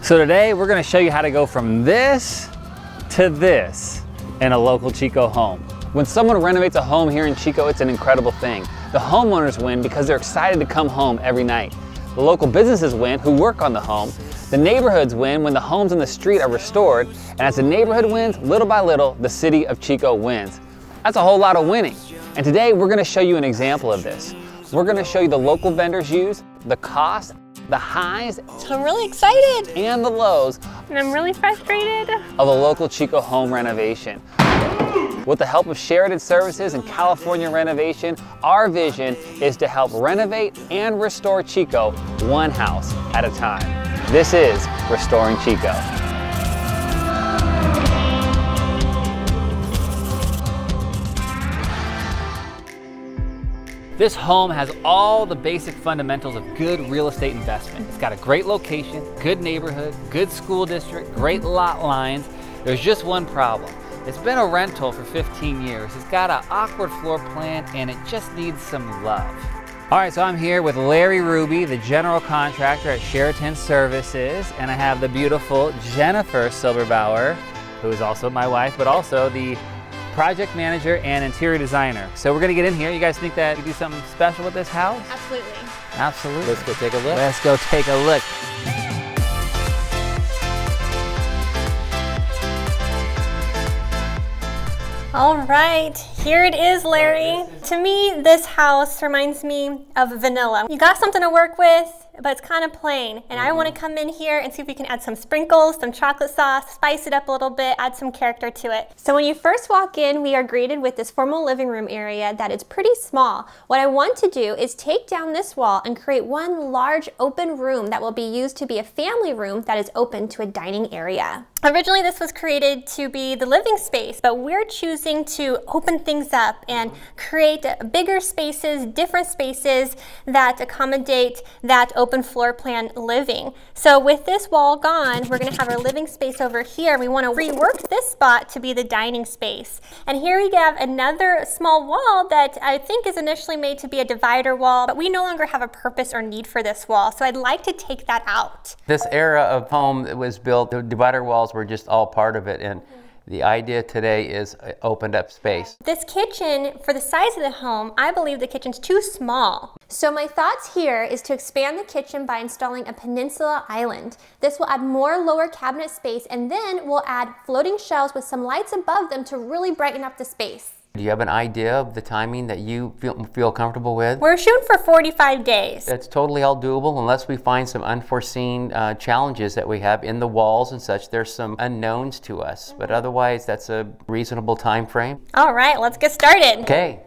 So today we're going to show you how to go from this to this in a local Chico home. When someone renovates a home here in Chico, it's an incredible thing. The homeowners win because they're excited to come home every night. The local businesses win who work on the home. The neighborhoods win when the homes in the street are restored. And as the neighborhood wins, little by little, the city of Chico wins. That's a whole lot of winning. And today we're going to show you an example of this. We're going to show you the local vendors use, the cost, the highs, I'm really excited, and the lows, and I'm really frustrated, of a local Chico home renovation. With the help of Sheraton Services and California Renovation, our vision is to help renovate and restore Chico one house at a time. This is Restoring Chico. This home has all the basic fundamentals of good real estate investment. It's got a great location, good neighborhood, good school district, great lot lines. There's just one problem. It's been a rental for 15 years. It's got an awkward floor plan and it just needs some love. All right, so I'm here with Larry Ruby, the general contractor at Sheraton Services, and I have the beautiful Jennifer SILBERBAUER, who is also my wife, but also the project manager and interior designer. So we're gonna get in here. You guys think that we do something special with this house? Absolutely. Absolutely. Let's go take a look. Let's go take a look. All right, here it is, Larry. To me, this house reminds me of vanilla. You got something to work with, but it's kind of plain. And I want to come in here and see if we can add some sprinkles, some chocolate sauce, spice it up a little bit, add some character to it. So when you first walk in, we are greeted with this formal living room area that is pretty small. What I want to do is take down this wall and create one large open room that will be used to be a family room that is open to a dining area. Originally, this was created to be the living space, but we're choosing to open things up and create bigger spaces, different spaces that accommodate that open floor plan living. So with this wall gone, we're gonna have our living space over here. We wanna rework this spot to be the dining space. And here we have another small wall that I think is initially made to be a divider wall, but we no longer have a purpose or need for this wall. So I'd like to take that out. This era of home that was built, the divider walls were just all part of it, and the idea today is opened up space. This kitchen, for the size of the home, I believe the kitchen's too small. So my thoughts here is to expand the kitchen by installing a peninsula island. This will add more lower cabinet space, and then we'll add floating shelves with some lights above them to really brighten up the space. Do you have an idea of the timing that you feel comfortable with? We're shooting for 45 days. It's totally all doable unless we find some unforeseen challenges that we have in the walls and such. There's some unknowns to us, but otherwise that's a reasonable time frame. All right, let's get started. Okay.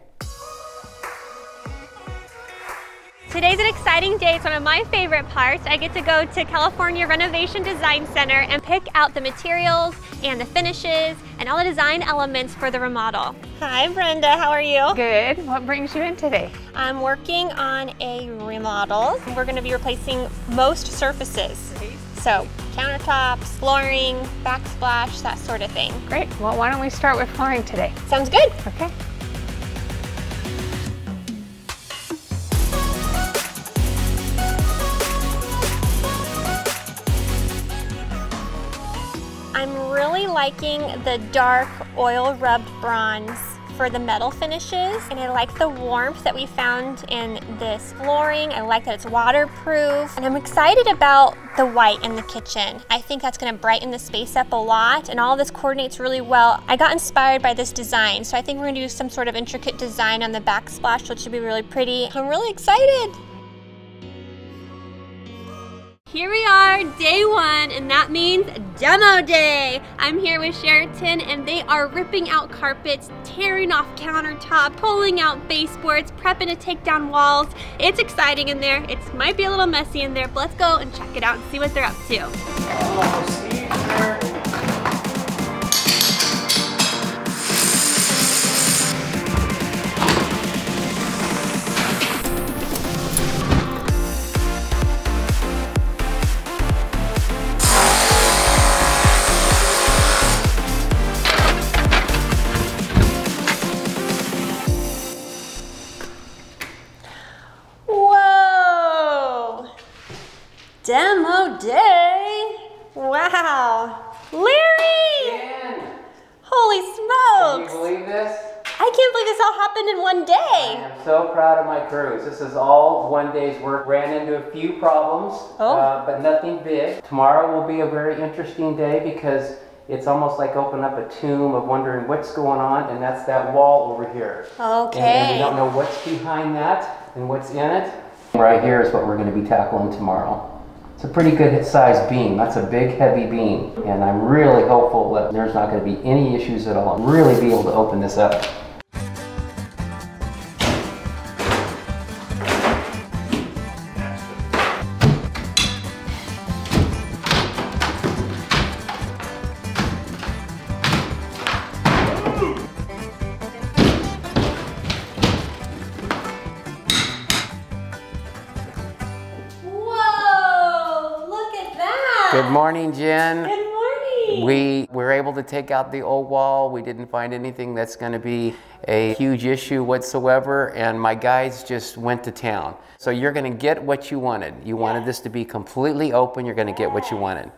Today's an exciting day. It's one of my favorite parts. I get to go to California Renovation Design Center and pick out the materials and the finishes and all the design elements for the remodel. Hi, Brenda. How are you? Good. What brings you in today? I'm working on a remodel. We're going to be replacing most surfaces. So countertops, flooring, backsplash, that sort of thing. Great. Well, why don't we start with flooring today? Sounds good. Okay. I'm really liking the dark oil rubbed bronze for the metal finishes, and I like the warmth that we found in this flooring. I like that it's waterproof, and I'm excited about the white in the kitchen. I think that's going to brighten the space up a lot, and all of this coordinates really well. I got inspired by this design, so I think we're going to do some sort of intricate design on the backsplash, which should be really pretty. I'm really excited. Here we are, day one, and that means demo day. I'm here with Sheraton, and they are ripping out carpets, tearing off countertop, pulling out baseboards, prepping to take down walls. It's exciting in there. It might be a little messy in there, but let's go and check it out and see what they're up to. Demo day. Wow. Larry! Jen, Holy can smokes! you believe this? I can't believe this all happened in one day. I'm so proud of my crews. This is all one day's work. Ran into a few problems, but nothing big. Tomorrow will be a very interesting day because it's almost like opening up a tomb of wondering what's going on, and that's that wall over here. Okay. And we don't know what's behind that and what's in it. Right here is what we're going to be tackling tomorrow. It's a pretty good sized beam. That's a big, heavy beam. And I'm really hopeful that there's not going to be any issues at all. I'm really be able to open this up. Good morning, Jen. Good morning. We were able to take out the old wall. We didn't find anything that's going to be a huge issue whatsoever, and my guys just went to town. So you're going to get what you wanted. You wanted this to be completely open. You're going to get what you wanted.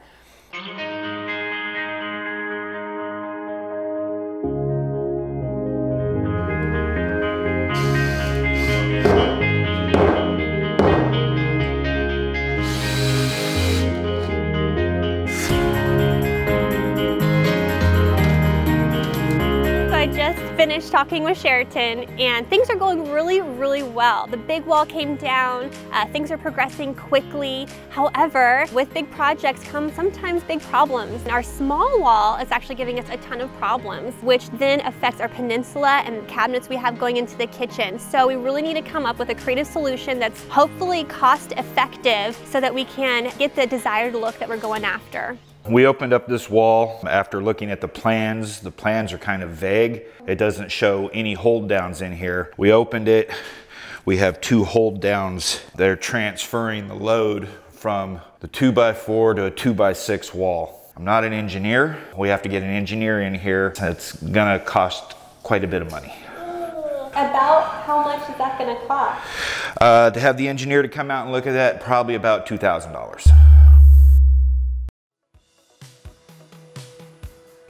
Finished talking with Sheraton, and things are going really well. The big wall came down, things are progressing quickly. However, with big projects come sometimes big problems. And our small wall is actually giving us a ton of problems, which then affects our peninsula and cabinets we have going into the kitchen. So we really need to come up with a creative solution that's hopefully cost effective so that we can get the desired look that we're going after. We opened up this wall after looking at the plans. The plans are kind of vague. It doesn't show any hold downs in here. We opened it. We have 2 hold downs. They're transferring the load from the 2x4 to a 2x6 wall. I'm not an engineer. We have to get an engineer in here. It's gonna cost quite a bit of money. About how much is that gonna cost? To have the engineer to come out and look at that, probably about $2,000.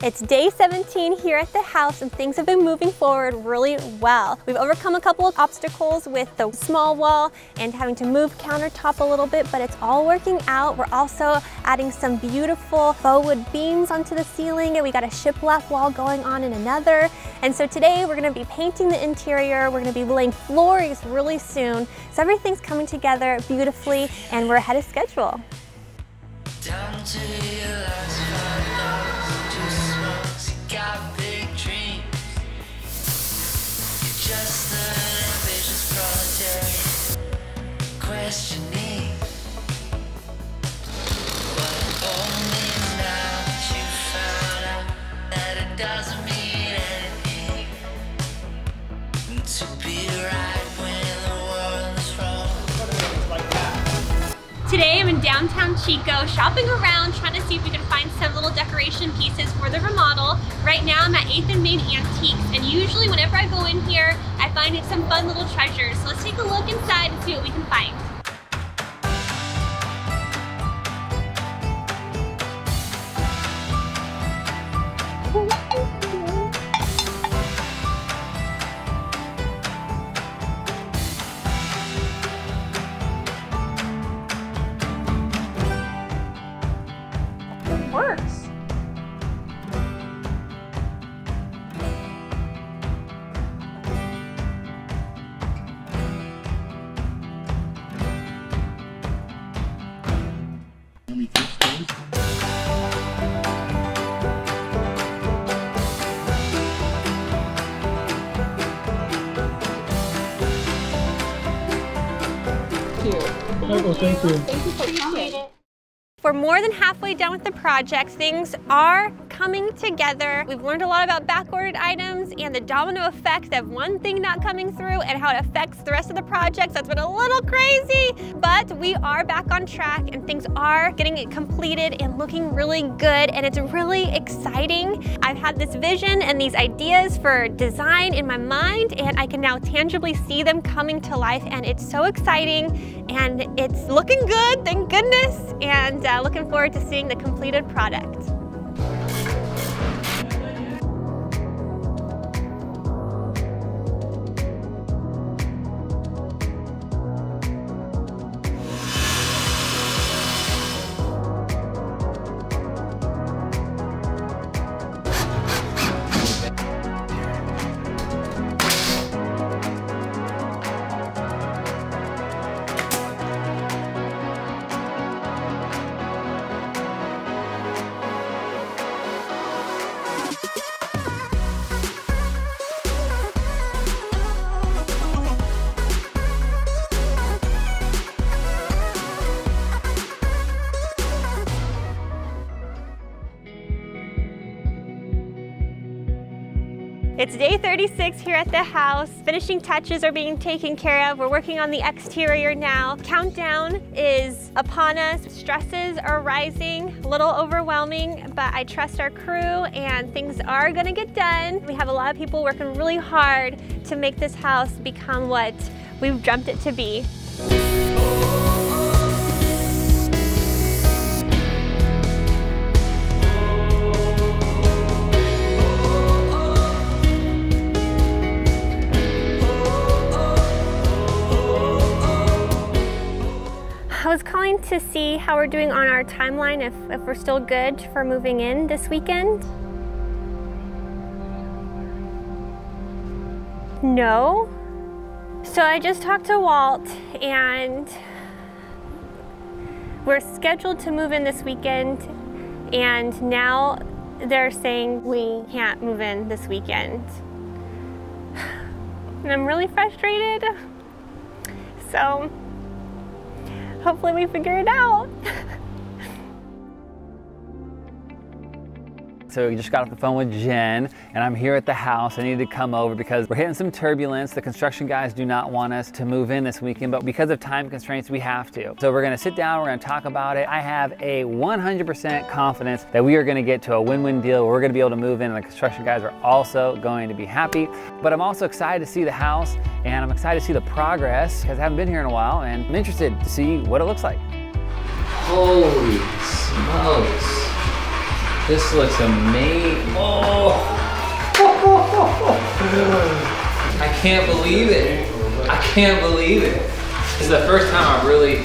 It's day 17 here at the house, and things have been moving forward really well. We've overcome a couple of obstacles with the small wall and having to move countertop a little bit, but it's all working out. We're also adding some beautiful faux wood beams onto the ceiling, and we got a shiplap wall going on in another. And so today we're gonna be painting the interior. We're gonna be laying floors really soon. So everything's coming together beautifully, and we're ahead of schedule. Down to your last got big dreams. You're just an ambitious proletariat, questioning but only now that you found out that it doesn't mean anything to be right when the world is wrong. Today I'm in downtown Chico shopping around trying to see if we can find some little decoration pieces for the remodel. Right now I'm at 8th and Main Antiques, and usually whenever I go in here I find some fun little treasures. So let's take a look inside and see what we can find. Works. Thank you. Appreciate it. We're more than halfway done with the project. Things are coming together. We've learned a lot about back-ordered items and the domino effect of one thing not coming through and how it affects the rest of the projects. That's been a little crazy, but we are back on track and things are getting it completed and looking really good, and it's really exciting. I've had this vision and these ideas for design in my mind, and I can now tangibly see them coming to life, and it's so exciting and it's looking good, thank goodness. And looking forward to seeing the completed product. It's day 36 here at the house. Finishing touches are being taken care of. We're working on the exterior now. Countdown is upon us. Stresses are rising, a little overwhelming, but I trust our crew and things are gonna get done. We have a lot of people working really hard to make this house become what we've dreamt it to be. I was calling to see how we're doing on our timeline, if we're still good for moving in this weekend. No. So I just talked to Walt and we're scheduled to move in this weekend, and now they're saying we can't move in this weekend. And I'm really frustrated. So hopefully we figure it out. So we just got off the phone with Jen, and I'm here at the house. I needed to come over because we're hitting some turbulence. The construction guys do not want us to move in this weekend, but because of time constraints, we have to. So we're gonna sit down, we're gonna talk about it. I have a 100% confidence that we are gonna get to a win-win deal where we're gonna be able to move in, and the construction guys are also going to be happy. But I'm also excited to see the house, and I'm excited to see the progress because I haven't been here in a while, and I'm interested to see what it looks like. Holy smokes. This looks amazing. Oh. I can't believe it. I can't believe it. This is the first time I've really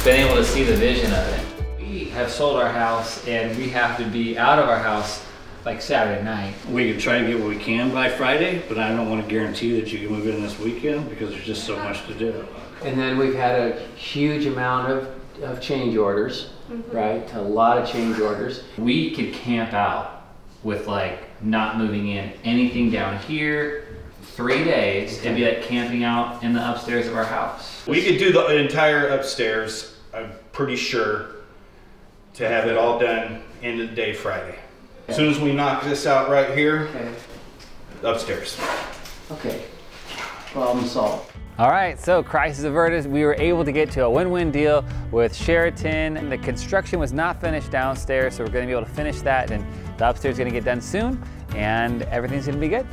been able to see the vision of it. We have sold our house and we have to be out of our house like Saturday night. We can try to get what we can by Friday, but I don't want to guarantee that you can move in this weekend because there's just so much to do. And then we've had a huge amount of change orders, right? A lot of change orders. We could camp out with like not moving in anything down here 3 days. It'd be like camping out in the upstairs of our house. We could do the entire upstairs, I'm pretty sure, to have it all done end of the day Friday. As soon as we knock this out right here, upstairs. Okay, problem solved. All right, so crisis averted. We were able to get to a win-win deal with Sheraton. The construction was not finished downstairs, so we're gonna be able to finish that, and the upstairs is gonna get done soon, and everything's gonna be good.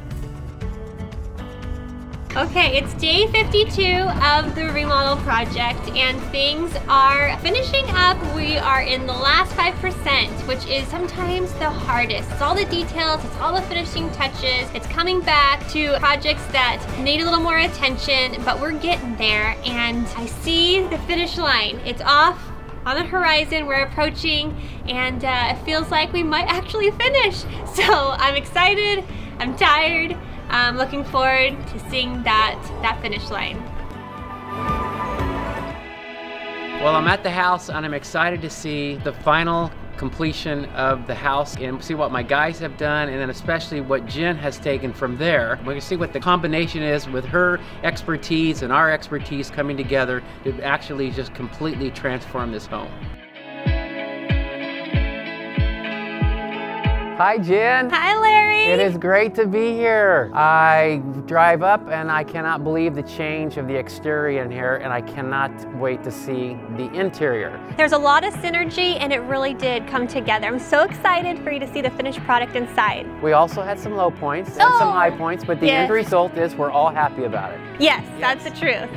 Okay, it's day 52 of the remodel project and things are finishing up. We are in the last 5%, which is sometimes the hardest. It's all the details, it's all the finishing touches. It's coming back to projects that need a little more attention, but we're getting there and I see the finish line. It's off on the horizon, we're approaching, and it feels like we might actually finish. So I'm excited, I'm tired. I'm looking forward to seeing that finish line. Well, I'm at the house and I'm excited to see the final completion of the house and see what my guys have done, and then especially what Jen has taken from there. We're gonna see what the combination is with her expertise and our expertise coming together to actually just completely transform this home. Hi, Jen. Hi, Larry. It is great to be here. I drive up and I cannot believe the change of the exterior in here, and I cannot wait to see the interior. There's a lot of synergy and it really did come together. I'm so excited for you to see the finished product inside. We also had some low points and some high points, but the end result is we're all happy about it. Yes, that's the truth.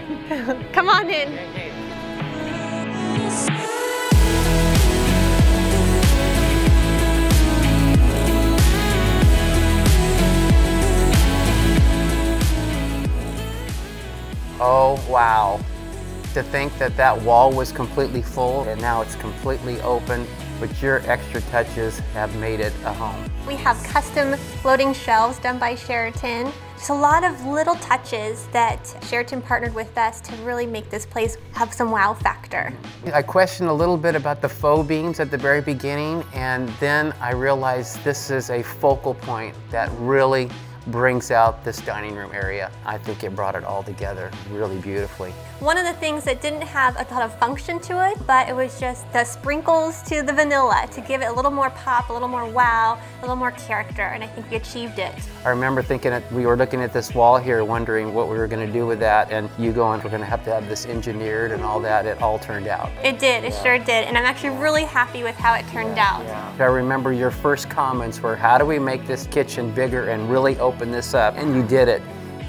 Come on in. wow. To think that that wall was completely full and now it's completely open, but your extra touches have made it a home. We have custom floating shelves done by Sheraton. Just a lot of little touches that Sheraton partnered with us to really make this place have some wow factor. I questioned a little bit about the faux beams at the very beginning, and then I realized this is a focal point that really brings out this dining room area. I think it brought it all together really beautifully. One of the things that didn't have a lot of function to it, but it was just the sprinkles to the vanilla to give it a little more pop, a little more wow, a little more character, and I think we achieved it. I remember thinking that we were looking at this wall here, wondering what we were going to do with that, and you going, we're going to have this engineered and all that. It all turned out. It did, it sure did, and I'm actually really happy with how it turned out. I remember your first comments were, how do we make this kitchen bigger and really open this up? And you did it.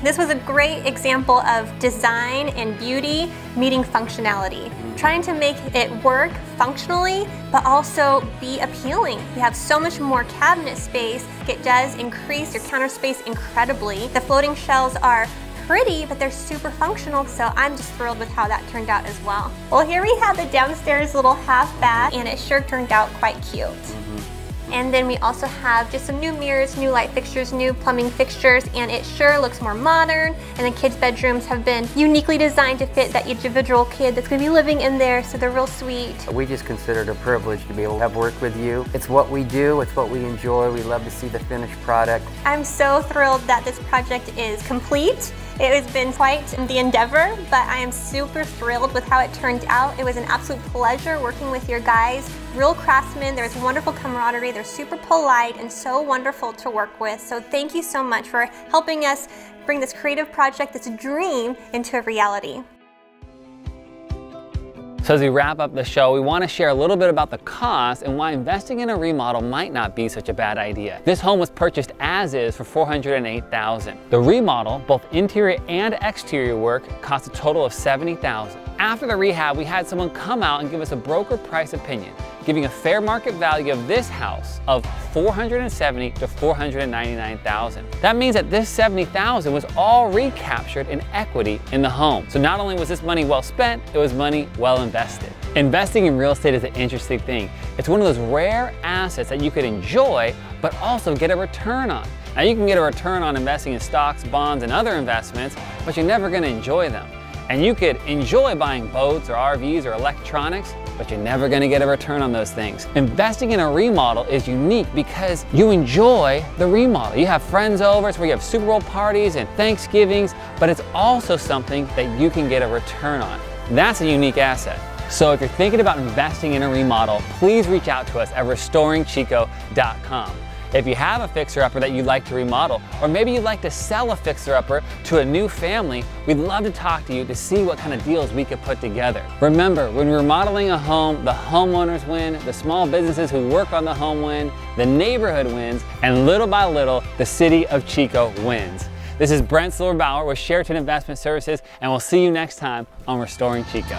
This was a great example of design and beauty meeting functionality. Trying to make it work functionally, but also be appealing. You have so much more cabinet space. It does increase your counter space incredibly. The floating shelves are pretty, but they're super functional, so I'm just thrilled with how that turned out as well. Well, here we have the downstairs little half bath, and it sure turned out quite cute. And then we also have just some new mirrors, new light fixtures, new plumbing fixtures, and it sure looks more modern. And the kids' bedrooms have been uniquely designed to fit that individual kid that's gonna be living in there, so they're real sweet. We just consider it a privilege to be able to have worked with you. It's what we do, it's what we enjoy. We love to see the finished product. I'm so thrilled that this project is complete. It has been quite the endeavor, but I am super thrilled with how it turned out. It was an absolute pleasure working with your guys. Real craftsmen, there's wonderful camaraderie, they're super polite and so wonderful to work with. So thank you so much for helping us bring this creative project, this dream, into a reality. So as we wrap up the show, we want to share a little bit about the cost and why investing in a remodel might not be such a bad idea. This home was purchased as is for $408,000. The remodel, both interior and exterior work, cost a total of $70,000. After the rehab, we had someone come out and give us a broker price opinion, giving a fair market value of this house of $470,000 to $499,000. That means that this $70,000 was all recaptured in equity in the home. So not only was this money well spent, it was money well invested. Investing in real estate is an interesting thing. It's one of those rare assets that you could enjoy, but also get a return on. Now you can get a return on investing in stocks, bonds, and other investments, but you're never gonna enjoy them. And you could enjoy buying boats or RVs or electronics, but you're never gonna get a return on those things. Investing in a remodel is unique because you enjoy the remodel. You have friends over, it's where you have Super Bowl parties and Thanksgivings, but it's also something that you can get a return on. That's a unique asset. So if you're thinking about investing in a remodel, please reach out to us at restoringchico.com. If you have a fixer-upper that you'd like to remodel, or maybe you'd like to sell a fixer-upper to a new family, we'd love to talk to you to see what kind of deals we could put together. Remember, when we're remodeling a home, the homeowners win, the small businesses who work on the home win, the neighborhood wins, and little by little, the city of Chico wins. This is Brent SILBERBAUER with Sheraton Investment Services, and we'll see you next time on Restoring Chico.